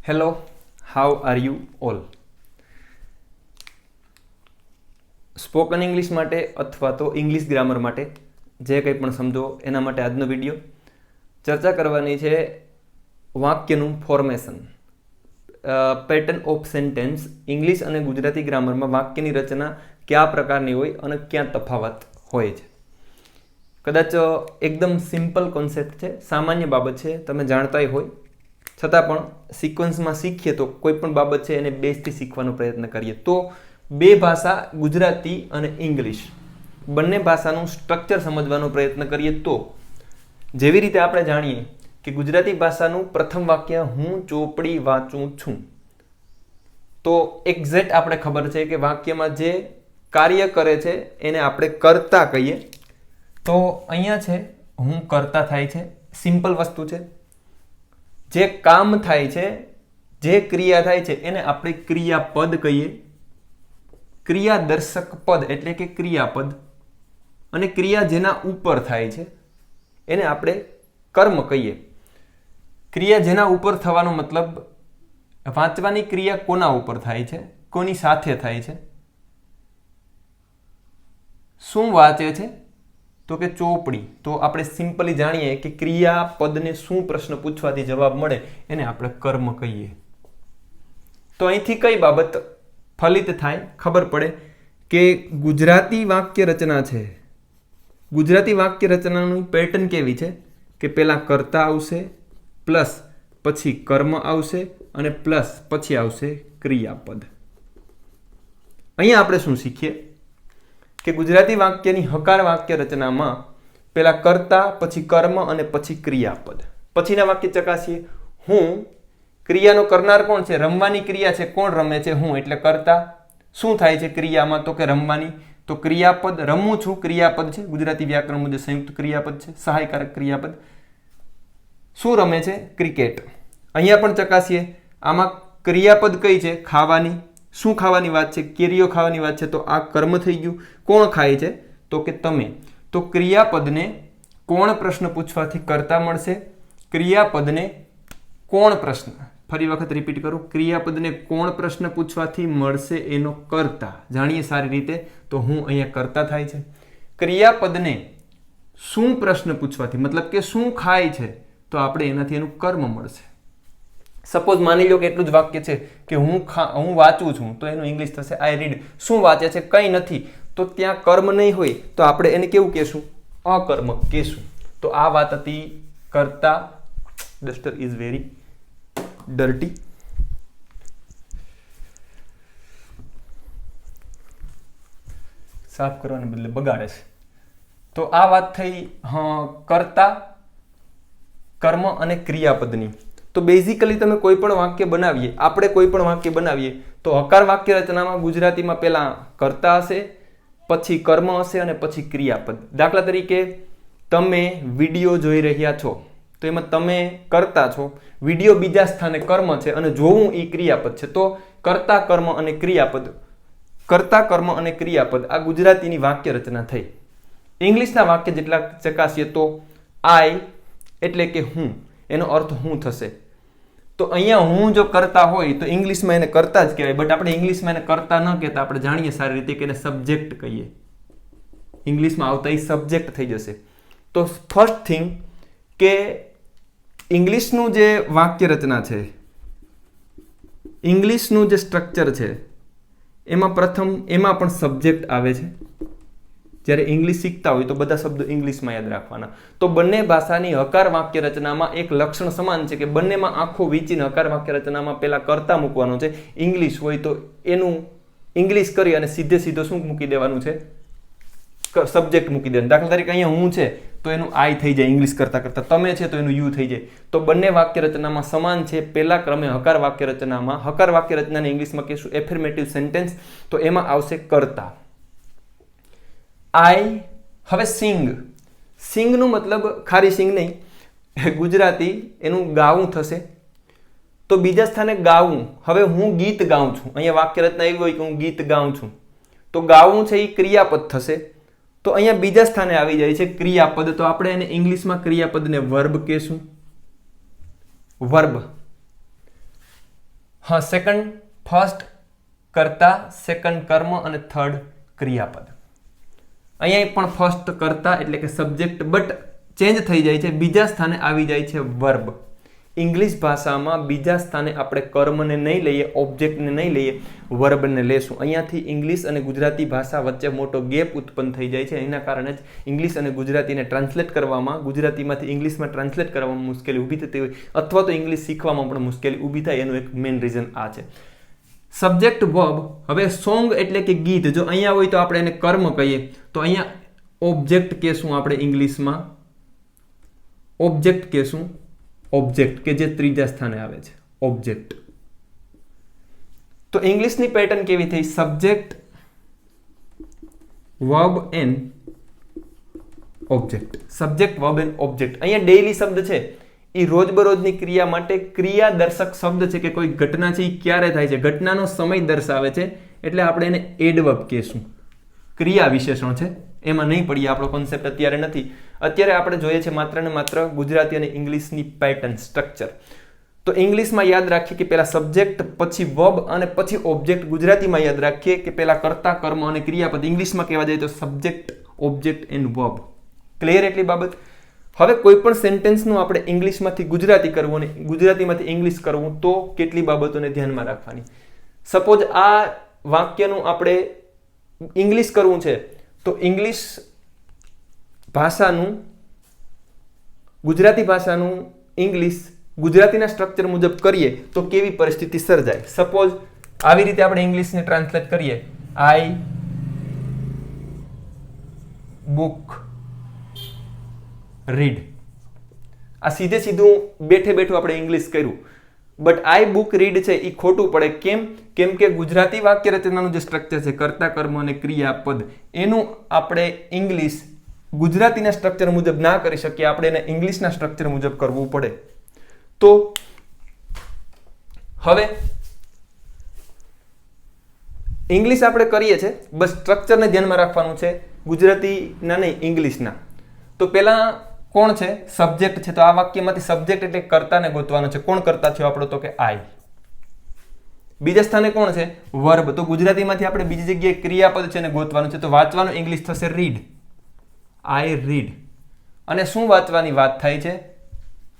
Hello, how are you all? Spoken English માટે અથવા તો ઇંગ્લિશ ગ્રામર માટે જે કંઈ પણ સમજો એના માટે આજનો વિડીયો ચર્ચા કરવાની છે વાક્યનું formation, pattern of sentence. English અને ગુજરાતી ગ્રામરમાં વાક્યની રચના કયા પ્રકારની હોય અને ક્યાં તફાવત હોય છે. કદાચ એકદમ સિમ્પલ કોન્સેપ્ટ છે, સામાન્ય બાબત છે, તમે જાણતાય હોય, છતાં પણ સિક્વન્સમાં શીખીએ તો કોઈ પણ બાબત છે એને બેઝથી શીખવાનો પ્રયત્ન કરીએ તો બે ભાષા ગુજરાતી અને ઇંગ્લિશ બંને ભાષાનું સ્ટ્રક્ચર સમજવાનો પ્રયત્ન કરીએ તો જેવી રીતે આપણે જાણીએ કે ગુજરાતી ભાષાનું પ્રથમ વાક્ય હું ચોપડી વાંચું છું, તો એક્ઝેક્ટ આપણે ખબર છે કે વાક્યમાં જે કાર્ય કરે છે એને આપણે કર્તા કહીએ. તો અહીંયા છે હું કર્તા થાય છે, સિમ્પલ વસ્તુ છે. જે કામ થાય છે, જે ક્રિયા થાય છે એને આપણે ક્રિયાપદ કહીએ. ક્રિયાદર્શક પદ એટલે કે ક્રિયાપદ, અને ક્રિયા જેના ઉપર થાય છે એને આપણે કર્મ કહીએ. ક્રિયા જેના ઉપર થવાનો મતલબ વાંચવાની ક્રિયા કોના ઉપર થાય છે, કોની સાથે થાય છે. શું વાંચે છે તો કે ચોપડી. તો આપણે સિમ્પલી જાણીએ કે ક્રિયાપદને શું પ્રશ્ન પૂછવાથી જવાબ મળે એને આપણે કર્મ કહીએ. તો અહીંથી કઈ બાબત ફલિત થાય, ખબર પડે કે ગુજરાતી વાક્ય રચના છે. ગુજરાતી વાક્ય રચનાની પેટર્ન કેવી છે કે પહેલા કર્તા આવશે, પ્લસ પછી કર્મ આવશે અને પ્લસ પછી આવશે ક્રિયાપદ. અહીંયા આપણે શું શીખીએ કે ગુજરાતી વાક્યની હકાર વાક્ય રચનામાં પહેલા કર્તા, પછી કર્મ અને પછી ક્રિયાપદ. પછીના વાક્ય ચકાસીએ. હું, ક્રિયાનો કરનાર કોણ છે? રમવાની ક્રિયા છે. કોણ રમે છે? હું, એટલે કર્તા. શું થાય છે ક્રિયામાં તો કે રમવાની, તો ક્રિયાપદ. રમું છું ક્રિયાપદ છે, ગુજરાતી વ્યાકરણ મુજબ સંયુક્ત ક્રિયાપદ છે, સહાયકારક ક્રિયાપદ. શું રમે છે? ક્રિકેટ. અહીંયા પણ ચકાસીએ. આમાં ક્રિયાપદ કઈ છે? ખાવાની. શું ખાવાની વાત છે? કેરીઓ ખાવાની વાત છે, તો આ કર્મ થઈ ગયું. કોણ ખાય છે તો કે તમે. તો ક્રિયાપદને કોણ પ્રશ્ન પૂછવાથી કર્તા મળશે, ક્રિયાપદને કોણ પ્રશ્ન, ફરી વખત રિપીટ કરું, ક્રિયાપદને કોણ પ્રશ્ન પૂછવાથી મળશે એનો કર્તા. જાણીએ સારી રીતે તો હું અહીંયા કર્તા થાય છે. ક્રિયાપદને શું પ્રશ્ન પૂછવાથી, મતલબ કે શું ખાય છે, તો આપણે એનાથી એનું કર્મ મળશે. સપોઝ માની લો કે એટલું જ વાક્ય છે કે હું વાંચું છું, તો એનું ઇંગ્લિશ થશે આઈ રીડ. શું વાંચે છે? કંઈ નથી. તો ત્યાં કર્મ નહીં હોય તો આપણે એને કેવું કહેશું? અકર્મક કહેશું. તો આ વાત હતી કર્તા. Duster is very dirty. સાફ કરવાને બદલે બગાડે છે. તો આ વાત થઈ કર્તા, કર્મ અને ક્રિયાપદની. તો બેઝિકલી તમે કોઈ પણ વાક્ય બનાવીએ, આપણે કોઈ પણ વાક્ય બનાવીએ તો હકાર વાક્ય રચનામાં ગુજરાતીમાં પહેલા કર્તા હશે, પછી કર્મ હશે અને પછી ક્રિયાપદ. દાખલા તરીકે તમે વિડીયો જોઈ રહ્યા છો તો એમાં તમે કર્તા છો, વિડીયો બીજા સ્થાને કર્મ છે અને જોવું એ ક્રિયાપદ છે. તો કર્તા, કર્મ અને ક્રિયાપદ, કર્તા, કર્મ અને ક્રિયાપદ આ ગુજરાતીની વાક્ય રચના થઈ. ઇંગ્લિશના વાક્ય જેટલા ચકાસીએ તો આઈ એટલે કે હું, એનો અર્થ હું થશે. તો અહીંયા હું જો કરતા હોય તો ઇંગ્લિશમાં એને કરતા જ કહેવાય, બટ આપણે ઇંગ્લિશમાં એને કરતા ન કહેતા, આપણે જાણીએ સારી રીતે કે એને સબ્જેક્ટ કહીએ. ઇંગ્લિશમાં આવતા એ સબ્જેક્ટ થઈ જશે. તો ફર્સ્ટ થિંગ કે ઇંગ્લિશનું જે વાક્ય રચના છે, ઇંગ્લિશનું જે સ્ટ્રક્ચર છે એમાં પ્રથમ એમાં પણ સબ્જેક્ટ આવે છે. જ્યારે ઇંગ્લિશ શીખતા હોય તો બધા શબ્દો ઇંગ્લિશમાં યાદ રાખવાના. તો બંને ભાષાની હકાર વાક્ય રચનામાં એક લક્ષણ સમાન છે કે બંનેમાં આખો વીંચીને હકાર વાક્ય રચનામાં પહેલા કર્તા મૂકવાનો છે. ઇંગ્લિશ હોય તો એનું ઇંગ્લિશ કરી અને સીધો શું મૂકી દેવાનું છે? સબ્જેક્ટ મૂકી દેવાનું. દાખલા તરીકે અહીંયા હું છે તો એનું આઈ થઈ જાય ઇંગ્લિશ કરતા કરતા, તમે છે તો એનું યુ થઈ જાય. તો બંને વાક્ય રચનામાં સમાન છે. પહેલા ક્રમે હકાર વાક્ય રચનામાં, હકાર વાક્ય રચનાને ઇંગ્લિશમાં કહીશું એફર્મેટિવ સેન્ટેન્સ, તો એમાં આવશે કર્તા. આઈ. હવે સિંગ. સિંગનું મતલબ ખારી સિંગ નહીં, ગુજરાતી એનું ગાવું થશે. તો બીજા સ્થાને ગાવું. હવે હું ગીત ગાઉં છું, અહીંયા વાક્ય રચના એવી હોય કે હું ગીત ગાઉં છું, તો ગાવું છે એ ક્રિયાપદ થશે. તો અહીંયા બીજા સ્થાને આવી જાય છે ક્રિયાપદ. તો આપણે એને ઇંગ્લિશમાં ક્રિયાપદને વર્બ કહેશું. વર્બ. હા, સેકન્ડ ફર્સ્ટ કર્તા, સેકન્ડ કર્મ અને થર્ડ ક્રિયાપદ. અહીંયા પણ ફર્સ્ટ કર્તા એટલે કે સબ્જેક્ટ બટ ચેન્જ થઈ જાય છે, બીજા સ્થાને આવી જાય છે વર્બ. ઇંગ્લિશ ભાષામાં બીજા સ્થાને આપણે કર્મને નહીં લઈએ, ઓબ્જેક્ટને નહીં લઈએ, વર્બને લેશું. અહીંયાથી ઇંગ્લિશ અને ગુજરાતી ભાષા વચ્ચે મોટો ગેપ ઉત્પન્ન થઈ જાય છે. એના કારણે જ ઇંગ્લિશ અને ગુજરાતીને ટ્રાન્સલેટ કરવામાં, ગુજરાતીમાંથી ઇંગ્લિશમાં ટ્રાન્સલેટ કરવામાં મુશ્કેલી ઊભી થતી હોય, અથવા તો ઇંગ્લિશ શીખવામાં પણ મુશ્કેલી ઊભી થાય. એનું એક મેઇન રીઝન આ છે. Subject verb. હવે સોંગ એટલે કે ગીત, જો અહીંયા હોય તો આપણે એને કર્મ કહીએ, તો અહીંયા ઓબ્જેક્ટ કહેશું આપણે ઇંગ્લિશમાં. ઓબ્જેક્ટ કહેશું, ઓબ્જેક્ટ કે જે ત્રીજા સ્થાને આવે છે, ઓબ્જેક્ટ. તો ઇંગ્લિશની પેટર્ન કેવી થઈ? Subject, verb and object. Subject, verb and object. અહીંયા ડેઈલી શબ્દ છે એ રોજબરોજની ક્રિયા માટે ક્રિયા દર્શક શબ્દ છે, કે કોઈ ઘટના છે એ ક્યારે થાય છે, ઘટનાનો સમય દર્શાવે છે, એટલે આપણે એને એડવર્બ કહેશું. ક્રિયા વિશેષણ છે, એમાં નહીં પડીએ, આપણો કોન્સેપ્ટ અત્યારે નથી. અત્યારે આપણે જોઈએ છે માત્ર ને માત્ર ગુજરાતી અને ઇંગ્લિશની પેટર્ન, સ્ટ્રક્ચર. તો ઇંગ્લિશમાં યાદ રાખીએ કે પહેલા સબ્જેક્ટ, પછી વર્બ અને પછી ઓબ્જેક્ટ. ગુજરાતીમાં યાદ રાખીએ કે પહેલા કર્તા, કર્મ અને ક્રિયાપદ. ઇંગ્લિશમાં કહેવા જાય તો subject, object and verb. Clear એટલી બાબત? હવે કોઈ પણ સેન્ટેન્સનું આપણે ઇંગ્લિશમાંથી ગુજરાતી કરવું અને ગુજરાતીમાંથી ઇંગ્લિશ કરવું, તો કેટલી બાબતોને ધ્યાનમાં રાખવાની. સપોઝ આ વાક્યનું આપણે ઇંગ્લિશ કરવું છે, તો ઇંગ્લિશ ભાષાનું, ગુજરાતી ભાષાનું ઇંગ્લિશ ગુજરાતીના સ્ટ્રક્ચર મુજબ કરીએ તો કેવી પરિસ્થિતિ સર્જાય. સપોઝ આવી રીતે આપણે ઇંગ્લિશને ટ્રાન્સલેટ કરીએ, આઈ બુક રીડ. આ સીધે સીધું બેઠે બેઠું આપણે ઇંગ્લિશ કર્યું, બટ આઈ બુક રીડ છે એ ખોટું પડે. કેમ કે ગુજરાતી વાક્ય રચનાનું જે સ્ટ્રક્ચર છે, કર્તા, કર્મ અને ક્રિયાપદ, એનું આપણે ઇંગ્લિશ ગુજરાતીના સ્ટ્રક્ચર મુજબ ના કરી શકીએ, આપણે એને ઇંગ્લિશના સ્ટ્રક્ચર મુજબ કરવું પડે. તો હવે ઇંગ્લિશ આપણે કરીએ છીએ, બસ સ્ટ્રક્ચરને ધ્યાનમાં રાખવાનું છે, ગુજરાતીના નહીં ઇંગ્લિશના. તો પહેલા કોણ છે? સબ્જેક્ટ છે. તો આ વાક્યમાંથી સબ્જેક્ટ એટલે કર્તાને ગોતવાનો છે. કોણ કર્તા થયો આપણો? તો કે આઈ. બીજા સ્થાને કોણ છે? વર્બ. તો ગુજરાતીમાંથી આપણે બીજી જગ્યાએ ક્રિયાપદ છે એને ગોતવાનું છે. તો વાંચવાનું ઇંગ્લિશ થશે રીડ, આઈ રીડ. અને શું વાંચવાની વાત થાય છે?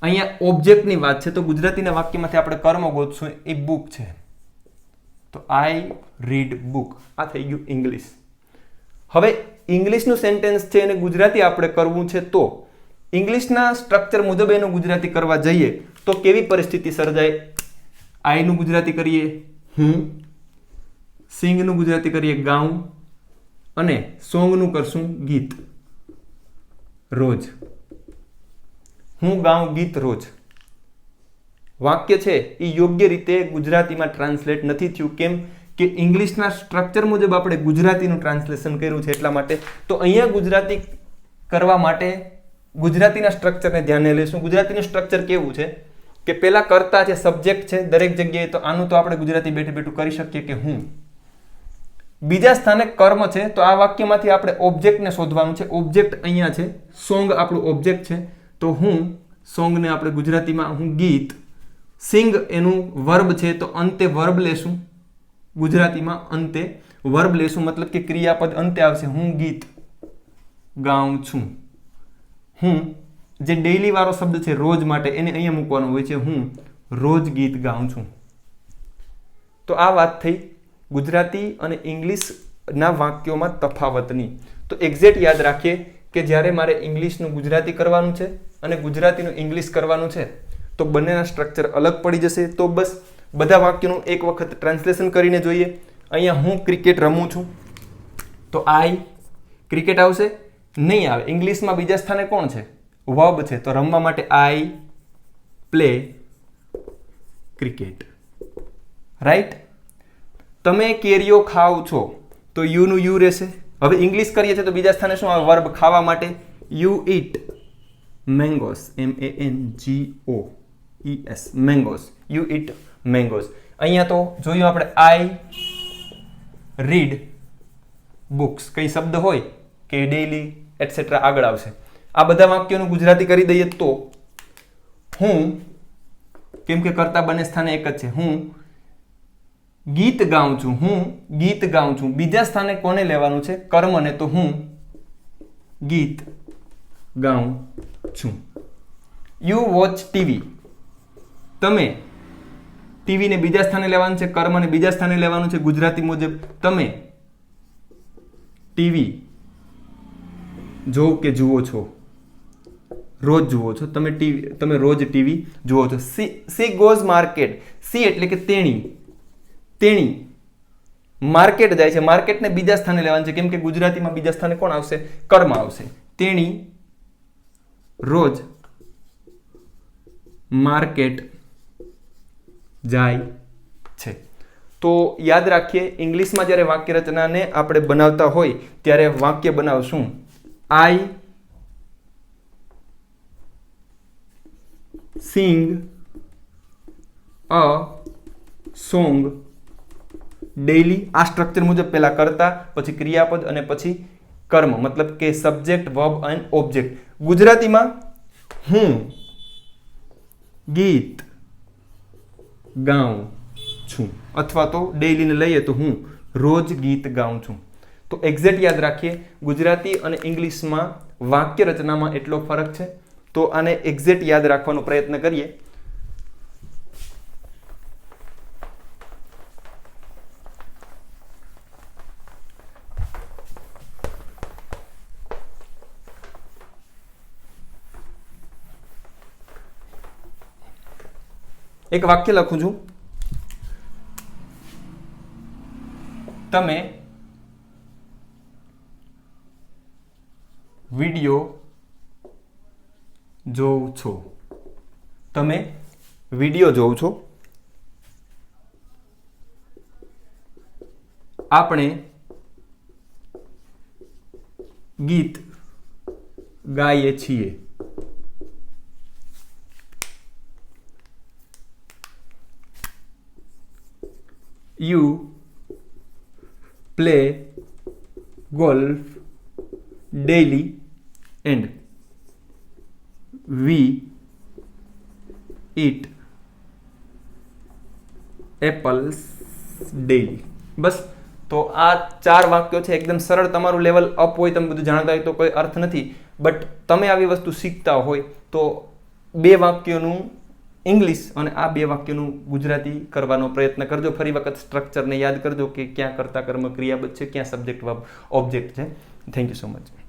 અહીંયા ઓબ્જેક્ટની વાત છે. તો ગુજરાતીના વાક્યમાંથી આપણે કર્મ ગોતશું, એ બુક છે. તો આઈ રીડ બુક. આ થઈ ગયું ઇંગ્લિશ. હવે ઇંગ્લિશનું સેન્ટેન્સ છે એને ગુજરાતી આપણે કરવું છે, તો ઇંગ્લિશના સ્ટ્રક્ચર મુજબ એનું ગુજરાતી કરવા જઈએ તો કેવી પરિસ્થિતિ સર્જાય? આઈનું ગુજરાતી કરીએ હું, સિંગનું ગુજરાતી કરીએ ગાઉં, અને સોંગનું કરશું ગીત રોજ. હું ગાઉં ગીત રોજ. વાક્ય છે એ યોગ્ય રીતે ગુજરાતીમાં ટ્રાન્સલેટ નથી થયું. કેમ કે ઇંગ્લિશના સ્ટ્રક્ચર મુજબ આપણે ગુજરાતીનું ટ્રાન્સલેશન કર્યું છે, એટલા માટે. તો અહીંયા ગુજરાતી કરવા માટે ગુજરાતીના સ્ટ્રક્ચરને ધ્યાને લઈશું. ગુજરાતીનું સ્ટ્રક્ચર કેવું છે કે પહેલા કર્તા છે, સબ્જેક્ટ છે દરેક જગ્યાએ, તો આનું તો આપણે ગુજરાતી બેઠું બેઠું કરી શકીએ કે હું. બીજા સ્થાને કર્મ છે, તો આ વાક્યમાંથી આપણે ઓબ્જેક્ટને શોધવાનું છે. ઓબ્જેક્ટ અહીંયા છે, સોંગ આપણું ઓબ્જેક્ટ છે. તો હું, સોંગને આપણે ગુજરાતીમાં હું ગીત. સિંગ એનું વર્બ છે, તો અંતે વર્બ લેશું. ગુજરાતીમાં અંતે વર્બ લેશું, મતલબ કે ક્રિયાપદ અંતે આવશે. હું ગીત ગાઉં છું. હું જે ડેઈલી વાળો શબ્દ છે રોજ માટે, એને અહીંયા મૂકવાનો હોય છે. હું રોજ ગીત ગાઉં છું. તો આ વાત થઈ ગુજરાતી અને ઇંગ્લિશના વાક્યોમાં તફાવતની. તો એક્ઝેક્ટ યાદ રાખીએ કે જ્યારે મારે ઇંગ્લિશનું ગુજરાતી કરવાનું છે અને ગુજરાતીનું ઇંગ્લિશ કરવાનું છે, તો બંનેના સ્ટ્રક્ચર અલગ પડી જશે. તો બસ બધા વાક્યોનું એક વખત ટ્રાન્સલેશન કરીને જોઈએ. અહીંયા હું ક્રિકેટ રમું છું, તો આઈ ક્રિકેટ આવશે? નહીં આવે. ઇંગ્લિશમાં બીજા સ્થાને કોણ છે? વર્બ છે. તો રમવા માટે આઈ પ્લે ક્રિકેટ. રાઈટ? તમે કેરીઓ ખાવ છો, તો યુનું યુ રહેશે. હવે ઇંગ્લિશ કરીએ છીએ તો બીજા સ્થાને શું આવે? વર્બ. ખાવા માટે you eat mangoes, MANGOES, mangoes. You eat mangoes. અહીંયા તો જોયું આપણે આઈ રીડ બુક્સ. કઈ શબ્દ હોય કે ડેઈલી એટસેટ્રા આગળ આવશે. આ બધા વાક્યોનું ગુજરાતી કરી દઈએ તો હું, કેમ કે કર્તા બંને સ્થાને એક જ છે, હું ગીત ગાઉં છું, હું ગીત ગાઉં છું. બીજા સ્થાને કોને લેવાનું છે? કર્મને. તો હું ગીત ગાઉં છું. યુ વોચ ટીવી, તમે ટીવીને બીજા સ્થાને લેવાનું છે, કર્મને બીજા સ્થાને લેવાનું છે. ગુજરાતી મુજબ તમે ટીવી જોવ કે જુઓ છો? રોજ જુઓ છો. તમે રોજ ટીવી જુઓ છો. C goes market. સી એટલે કે તેણી માર્કેટ જાય છે. માર્કેટને બીજા સ્થાને લેવાનું છે, કેમ કે ગુજરાતીમાં બીજા સ્થાને કોણ આવશે? કર્મ આવશે. તેણી રોજ માર્કેટ જાય છે. તો યાદ રાખીએ, ઇંગ્લિશમાં જ્યારે વાક્ય રચનાને આપણે બનાવતા હોય ત્યારે વાક્ય બનાવશું આઈ સિંગ અ સોંગ ડેઈલી. આ સ્ટ્રક્ચર મુજબ પહેલા કરતા, પછી ક્રિયાપદ અને પછી કર્મ, મતલબ કે સબ્જેક્ટ, વર્બ એન્ડ ઓબ્જેક્ટ. ગુજરાતીમાં હું ગીત ગાઉં છું, અથવા તો ડેઈલીને લઈએ તો હું રોજ ગીત ગાઉં છું. તો એક્ઝેક્ટ યાદ રાખીએ, ગુજરાતી અને ઇંગ્લિશમાં વાક્ય રચનામાં એટલો ફરક છે. તો આને એક્ઝેક્ટ યાદ રાખવાનો પ્રયત્ન કરીએ. એક વાક્ય લખું છું. તમે વિડિયો જોવ છો. તમે વિડિયો જોવ છો. આપણે ગીત ગાઈએ છીએ. You play golf daily and we eat apples daily. બસ. તો આ 4 વાક્યો છે, એકદમ સરળ. તમારું લેવલ અપ હોય, તમે બધું જાણતા હોય તો કોઈ અર્થ નથી, બટ તમે આવી વસ્તુ શીખતા હોય તો 2 વાક્યોનું ઇંગ્લિશ અને આ 2 વાક્યોનું ગુજરાતી કરવાનો પ્રયત્ન કરજો. ફરી વખત સ્ટ્રક્ચરને યાદ કરજો કે ક્યાં કર્તા કર્મ ક્રિયાપદ છે, ક્યાં સબ્જેક્ટ વર્બ ઓબ્જેક્ટ છે. Thank you so much.